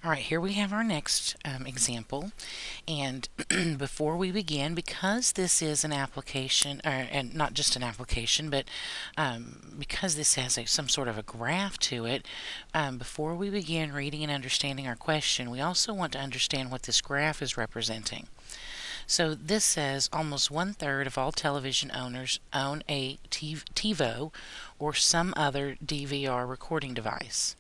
All right, here we have our next example. And before we begin, because this is an application, and not just an application, but because this has some sort of a graph to it, before we begin reading and understanding our question, we also want to understand what this graph is representing. So this says almost 1/3 of all television owners own a TiVo or some other DVR recording device.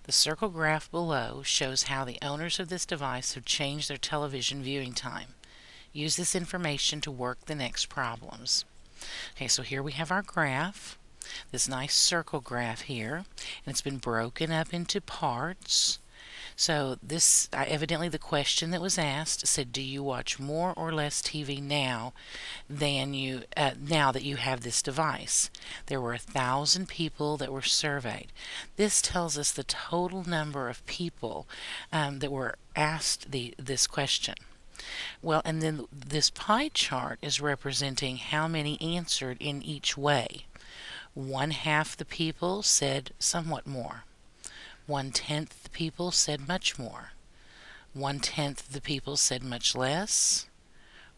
The circle graph below shows how the owners of this device have changed their television viewing time. Use this information to work the next problems. Okay, so here we have our graph, this nice circle graph here, and it's been broken up into parts. So this evidently the question that was asked said, do you watch more or less TV now than now that you have this device? There were 1,000 people that were surveyed. This tells us the total number of people that were asked this question. Well, and then this pie chart is representing how many answered in each way. 1/2 the people said somewhat more. 1/10 the people said much more. 1/10 the people said much less.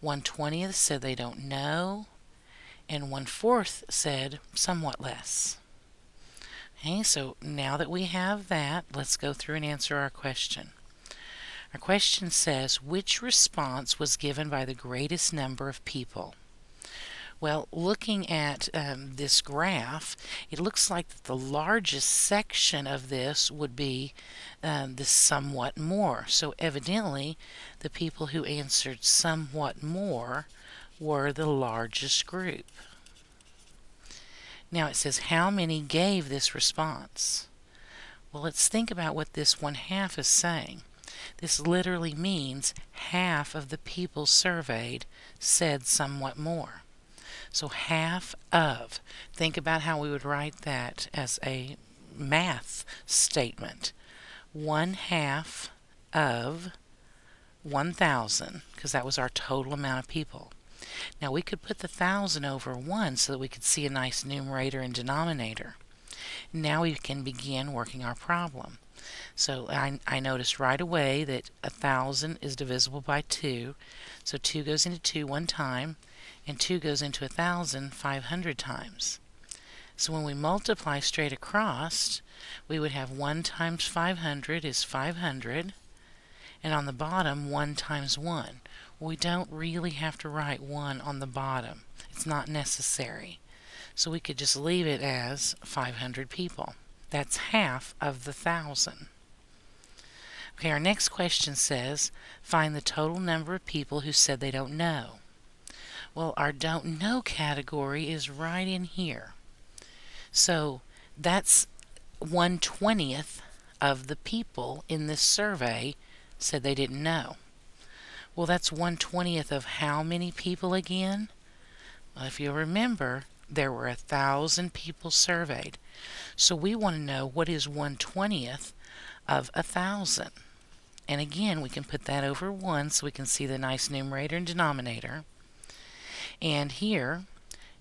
1/20 said they don't know. And 1/4 said somewhat less. Okay, so now that we have that, let's go through and answer our question. Our question says, which response was given by the greatest number of people? Well, looking at this graph, it looks like the largest section of this would be the somewhat more. So evidently, the people who answered somewhat more were the largest group. Now it says, how many gave this response? Well, let's think about what this 1/2 is saying. This literally means half of the people surveyed said somewhat more. So half of, think about how we would write that as a math statement. 1/2 of 1,000, because that was our total amount of people. Now we could put the 1,000 over 1 so that we could see a nice numerator and denominator. Now we can begin working our problem. So I noticed right away that 1,000 is divisible by 2. So 2 goes into 2 one time, and 2 goes into 1,000 500 times. So when we multiply straight across, we would have 1 times 500 is 500, and on the bottom 1 times 1. We don't really have to write 1 on the bottom. It's not necessary. So we could just leave it as 500 people. That's half of the 1,000. Okay, our next question says, find the total number of people who said they don't know. Well, our don't know category is right in here. So that's 1/20 of the people in this survey said they didn't know. Well, that's 1/20 of how many people again? Well, if you remember, there were 1,000 people surveyed. So we want to know what is 1/20 of 1,000. And again, we can put that over 1 so we can see the nice numerator and denominator. And here,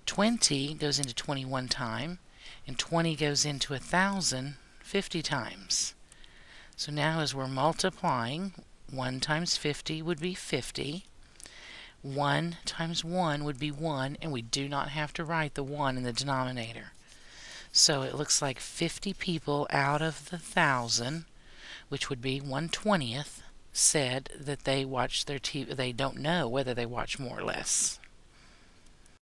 20 goes into 20 one time, and 20 goes into 1,000 50 times. So now as we're multiplying, 1 times 50 would be 50. 1 times 1 would be 1, and we do not have to write the 1 in the denominator. So it looks like 50 people out of the 1,000, which would be 1/20, said that they watch their TV. They don't know whether they watch more or less.